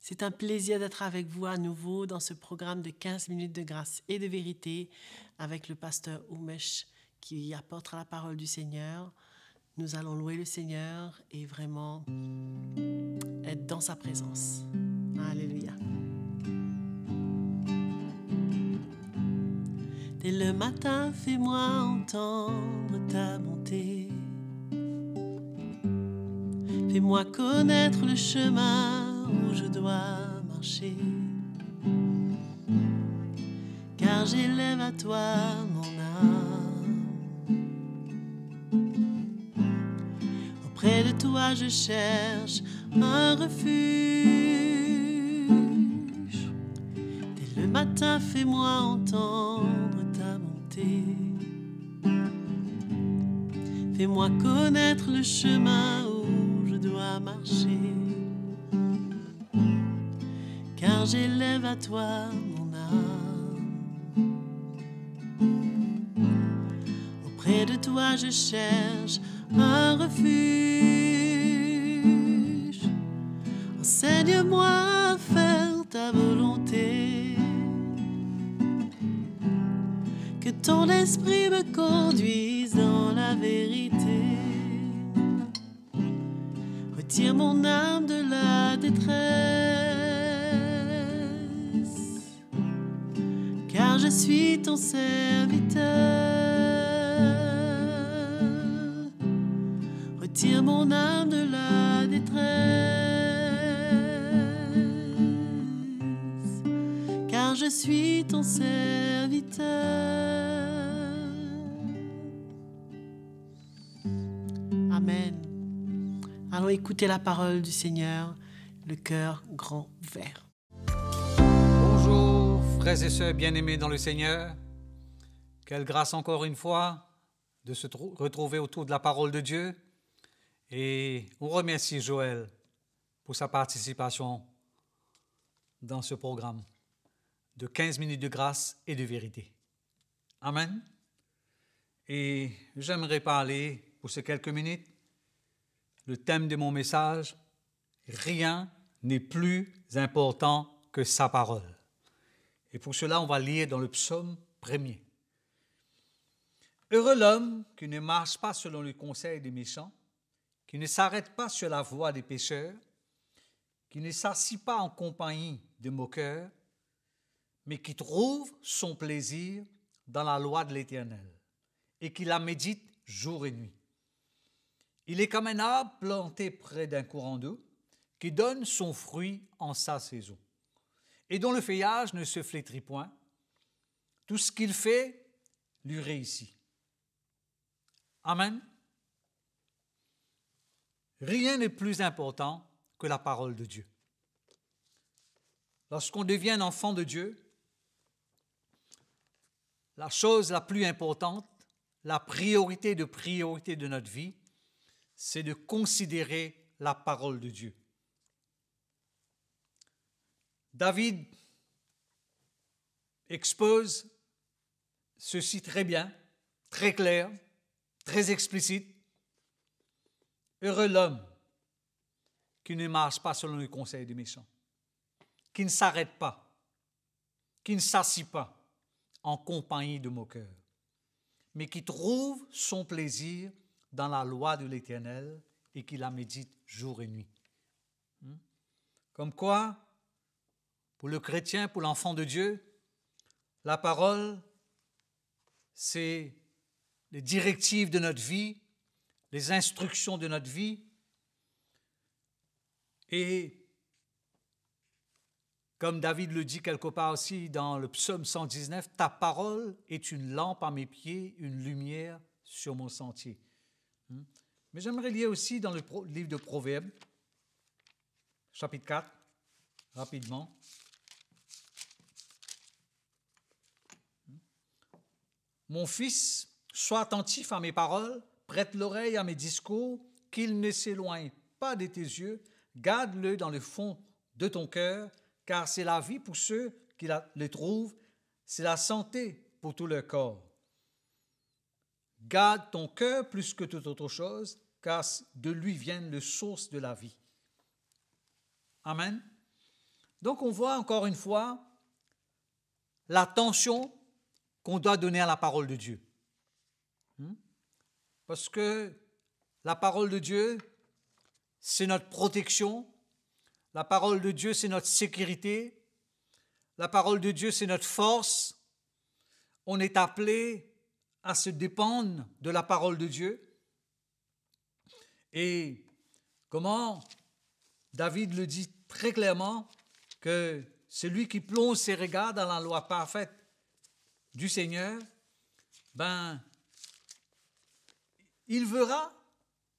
C'est un plaisir d'être avec vous à nouveau dans ce programme de 15 minutes de grâce et de vérité avec le pasteur Oumesh qui apportera la parole du Seigneur. Nous allons louer le Seigneur et vraiment être dans sa présence. Alléluia. Dès le matin, fais-moi entendre ta bonté. Fais-moi connaître le chemin où je dois marcher. Car j'élève à toi mon âme. Auprès de toi je cherche un refuge. Dès le matin, fais-moi entendre ta bonté. Fais-moi connaître le chemin où je dois marcher. Car j'élève à toi mon âme. Auprès de toi je cherche un refuge. Enseigne-moi à faire ta volonté. Que ton esprit me conduise dans la vérité. Retire mon âme de la détresse. Car je suis ton serviteur. Retire mon âme de la détresse. Car je suis ton serviteur. Amen. Allons écouter la parole du Seigneur, le cœur grand ouvert. Bonjour, frères et sœurs bien-aimés dans le Seigneur. Quelle grâce encore une fois de se retrouver autour de la parole de Dieu. Et on remercie Joël pour sa participation dans ce programme de 15 minutes de grâce et de vérité. Amen. Et j'aimerais parler pour ces quelques minutes. Le thème de mon message, rien n'est plus important que sa parole. Et pour cela, on va lire dans le psaume 1er. Heureux l'homme qui ne marche pas selon le conseil des méchants, qui ne s'arrête pas sur la voie des pécheurs, qui ne s'assit pas en compagnie de moqueurs, mais qui trouve son plaisir dans la loi de l'Éternel et qui la médite jour et nuit. Il est comme un arbre planté près d'un courant d'eau qui donne son fruit en sa saison et dont le feuillage ne se flétrit point. Tout ce qu'il fait lui réussit. Amen. Rien n'est plus important que la parole de Dieu. Lorsqu'on devient un enfant de Dieu, la chose la plus importante, la priorité de notre vie, c'est de considérer la parole de Dieu. David expose ceci très bien, très clair, très explicite. Heureux l'homme qui ne marche pas selon le conseil des méchants, qui ne s'arrête pas, qui ne s'assit pas en compagnie de moqueurs, mais qui trouve son plaisir dans la loi de l'Éternel et qui la médite jour et nuit. Comme quoi, pour le chrétien, pour l'enfant de Dieu, la parole, c'est les directives de notre vie, les instructions de notre vie. Et comme David le dit quelque part aussi dans le psaume 119, « Ta parole est une lampe à mes pieds, une lumière sur mon sentier. » Mais j'aimerais lire aussi dans le livre de Proverbes, chapitre 4, rapidement. Mon fils, sois attentif à mes paroles, prête l'oreille à mes discours, qu'ils ne s'éloignent pas de tes yeux, garde-le dans le fond de ton cœur, car c'est la vie pour ceux qui les trouvent, c'est la santé pour tout leur corps. Garde ton cœur plus que toute autre chose, car de lui viennent les sources de la vie. Amen. Donc on voit encore une fois l'attention qu'on doit donner à la parole de Dieu. Parce que la parole de Dieu, c'est notre protection. La parole de Dieu, c'est notre sécurité. La parole de Dieu, c'est notre force. On est appelé à se dépendre de la parole de Dieu. Et comment David le dit très clairement, que celui qui plonge ses regards dans la loi parfaite du Seigneur, il verra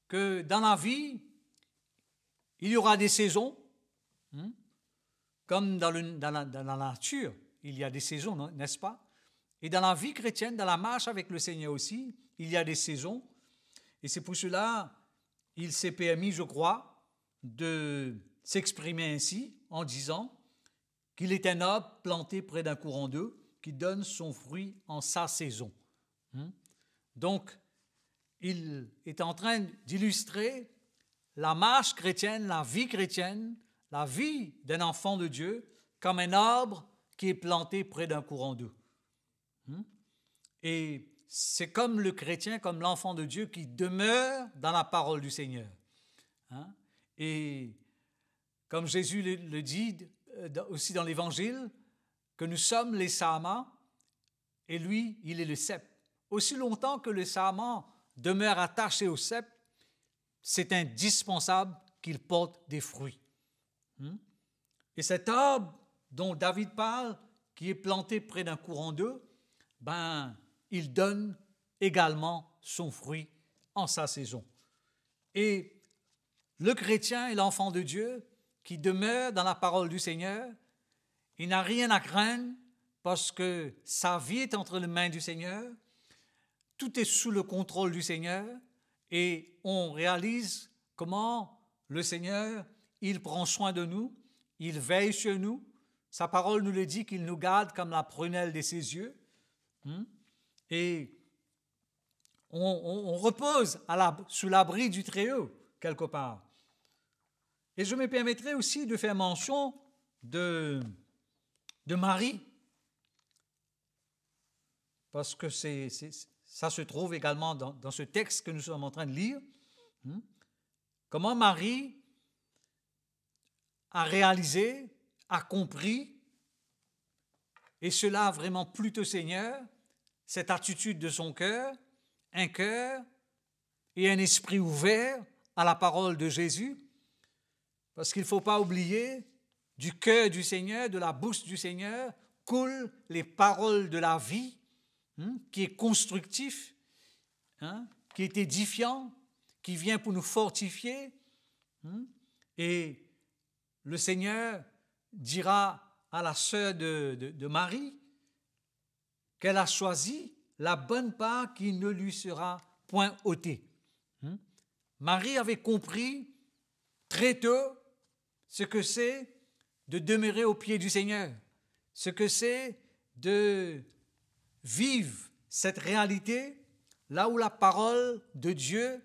que dans la vie, il y aura des saisons, comme dans la nature, il y a des saisons, n'est-ce pas? Et dans la vie chrétienne, dans la marche avec le Seigneur aussi, il y a des saisons. Et c'est pour cela il s'est permis, je crois, de s'exprimer ainsi en disant qu'il est un arbre planté près d'un courant d'eau qui donne son fruit en sa saison. Donc, il est en train d'illustrer la marche chrétienne, la vie d'un enfant de Dieu comme un arbre qui est planté près d'un courant d'eau. Et c'est comme le chrétien, comme l'enfant de Dieu qui demeure dans la parole du Seigneur. Et comme Jésus le dit aussi dans l'Évangile, que nous sommes les sarments et lui, il est le cep. Aussi longtemps que le sarment demeure attaché au cep, c'est indispensable qu'il porte des fruits. Et cet arbre dont David parle, qui est planté près d'un courant d'eau, il donne également son fruit en sa saison. Et le chrétien et l'enfant de Dieu qui demeure dans la parole du Seigneur, il n'a rien à craindre parce que sa vie est entre les mains du Seigneur, tout est sous le contrôle du Seigneur et on réalise comment le Seigneur, il prend soin de nous, il veille sur nous, sa parole nous le dit qu'il nous garde comme la prunelle de ses yeux. Et on repose sous l'abri du Très-Haut, quelque part. Et je me permettrai aussi de faire mention de Marie, parce que ça se trouve également dans ce texte que nous sommes en train de lire. Comment Marie a réalisé, a compris, et cela a vraiment plu au Seigneur, cette attitude de son cœur, un cœur et un esprit ouvert à la parole de Jésus, parce qu'il ne faut pas oublier, du cœur du Seigneur, de la bouche du Seigneur, coulent les paroles de la vie, qui est constructif, qui est édifiant, qui vient pour nous fortifier. Et le Seigneur dira à la sœur de Marie qu'elle a choisi la bonne part qui ne lui sera point ôtée. Marie avait compris très tôt ce que c'est de demeurer au pied du Seigneur, ce que c'est de vivre cette réalité là où la parole de Dieu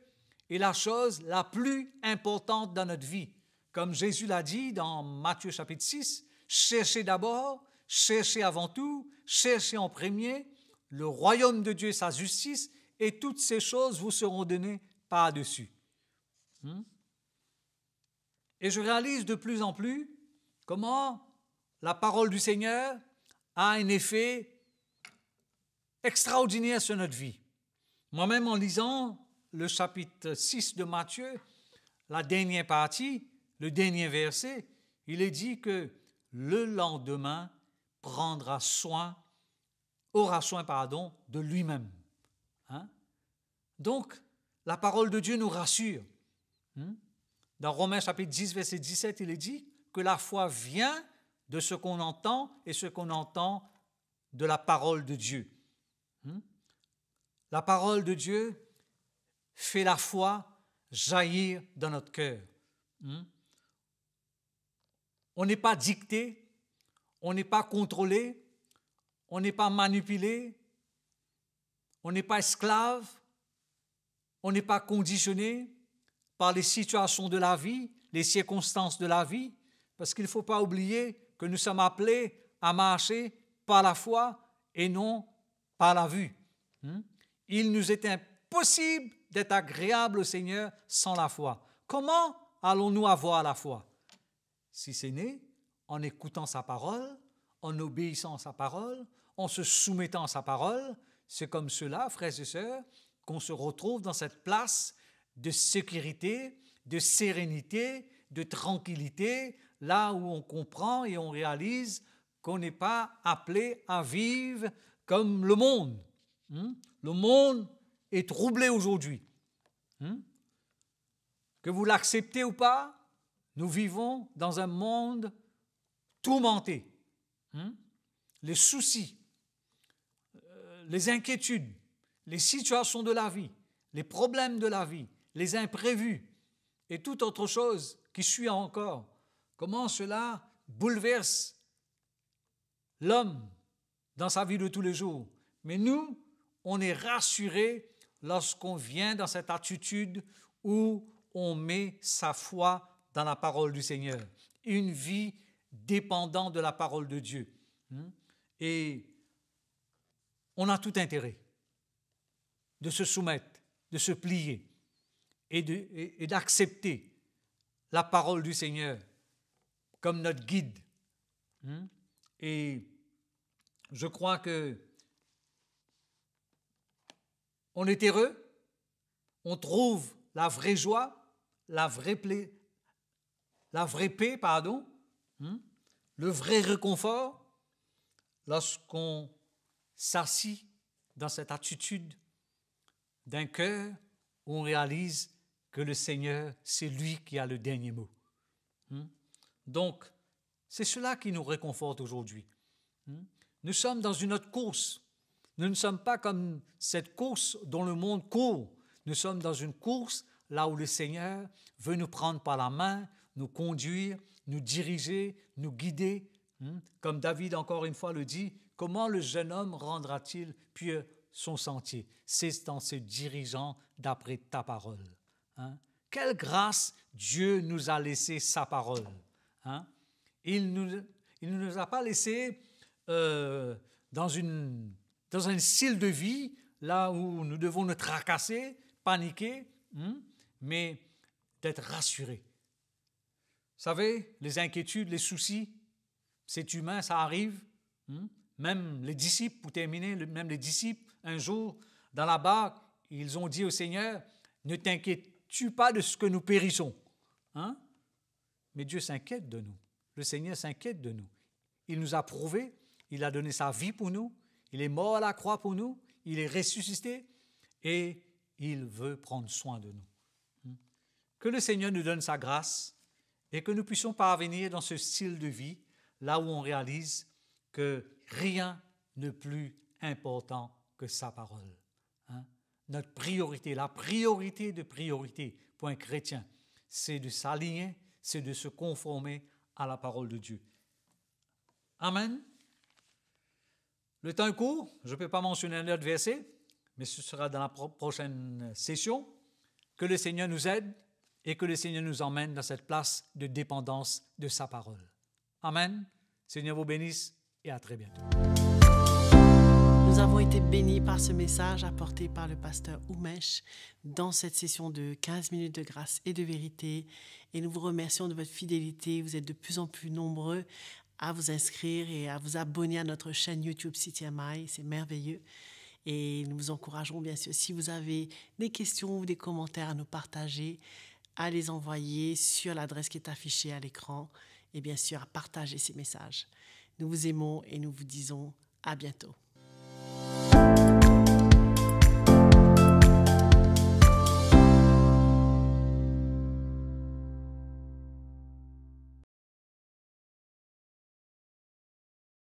est la chose la plus importante dans notre vie. Comme Jésus l'a dit dans Matthieu chapitre 6, cherchez d'abord, cherchez avant tout, cherchez en premier le royaume de Dieu et sa justice, et toutes ces choses vous seront données par-dessus. Et je réalise de plus en plus comment la parole du Seigneur a un effet extraordinaire sur notre vie. Moi-même, en lisant le chapitre 6 de Matthieu, la dernière partie, le dernier verset, il est dit que le lendemain aura soin de lui-même. Donc, la parole de Dieu nous rassure. Dans Romains chapitre 10, verset 17, il est dit que la foi vient de ce qu'on entend et ce qu'on entend de la parole de Dieu. La parole de Dieu fait la foi jaillir dans notre cœur. On n'est pas dicté, on n'est pas contrôlé, on n'est pas manipulé, on n'est pas esclave, on n'est pas conditionné par les situations de la vie, les circonstances de la vie, parce qu'il ne faut pas oublier que nous sommes appelés à marcher par la foi et non par la vue. Il nous est impossible d'être agréable au Seigneur sans la foi. Comment allons-nous avoir la foi? Si c'est né en écoutant sa parole, en obéissant à sa parole, en se soumettant à sa parole, c'est comme cela, frères et sœurs, qu'on se retrouve dans cette place de sécurité, de sérénité, de tranquillité, là où on comprend et on réalise qu'on n'est pas appelé à vivre comme le monde. Le monde est troublé aujourd'hui. Que vous l'acceptez ou pas, nous vivons dans un monde tourmenté. Les soucis, les inquiétudes, les situations de la vie, les problèmes de la vie, les imprévus et toute autre chose qui suit encore. Comment cela bouleverse l'homme dans sa vie de tous les jours. Mais nous, on est rassurés lorsqu'on vient dans cette attitude où on met sa foi dans la parole du Seigneur. Une vie dépendante de la parole de Dieu. Et on a tout intérêt de se soumettre, de se plier et d'accepter la parole du Seigneur comme notre guide. Et je crois que on est heureux, on trouve la vraie joie, la vraie paix, le vrai réconfort lorsqu'on s'assit dans cette attitude d'un cœur où on réalise que le Seigneur, c'est lui qui a le dernier mot. Donc, c'est cela qui nous réconforte aujourd'hui. Nous sommes dans une autre course. Nous ne sommes pas comme cette course dont le monde court. Nous sommes dans une course là où le Seigneur veut nous prendre par la main, nous conduire, nous diriger, nous guider. Comme David encore une fois le dit, comment le jeune homme rendra-t-il pieux son sentier? C'est en se dirigeant d'après ta parole. Quelle grâce Dieu nous a laissé sa parole. Il ne nous a pas laissé dans un style de vie là où nous devons nous tracasser, paniquer, mais d'être rassurés. Vous savez, les inquiétudes, les soucis, c'est humain, ça arrive. Même les disciples, pour terminer, même les disciples, un jour, dans la barque, ils ont dit au Seigneur, ne t'inquiètes-tu pas de ce que nous périssons. Mais Dieu s'inquiète de nous. Le Seigneur s'inquiète de nous. Il nous a prouvé, il a donné sa vie pour nous, il est mort à la croix pour nous, il est ressuscité et il veut prendre soin de nous. Que le Seigneur nous donne sa grâce et que nous puissions parvenir dans ce style de vie, là où on réalise que rien n'est plus important que sa parole. Notre priorité, la priorité de priorité pour un chrétien, c'est de s'aligner, c'est de se conformer à la parole de Dieu. Amen. Le temps est court, je ne peux pas mentionner un autre verset, mais ce sera dans la prochaine session. Que le Seigneur nous aide et que le Seigneur nous emmène dans cette place de dépendance de sa parole. Amen. Seigneur vous bénisse et à très bientôt. Nous avons été bénis par ce message apporté par le pasteur Oumesh dans cette session de 15 minutes de grâce et de vérité. Et nous vous remercions de votre fidélité. Vous êtes de plus en plus nombreux à vous inscrire et à vous abonner à notre chaîne YouTube CTMI. C'est merveilleux. Et nous vous encourageons bien sûr, si vous avez des questions ou des commentaires à nous partager, à les envoyer sur l'adresse qui est affichée à l'écran et bien sûr à partager ces messages. Nous vous aimons et nous vous disons à bientôt.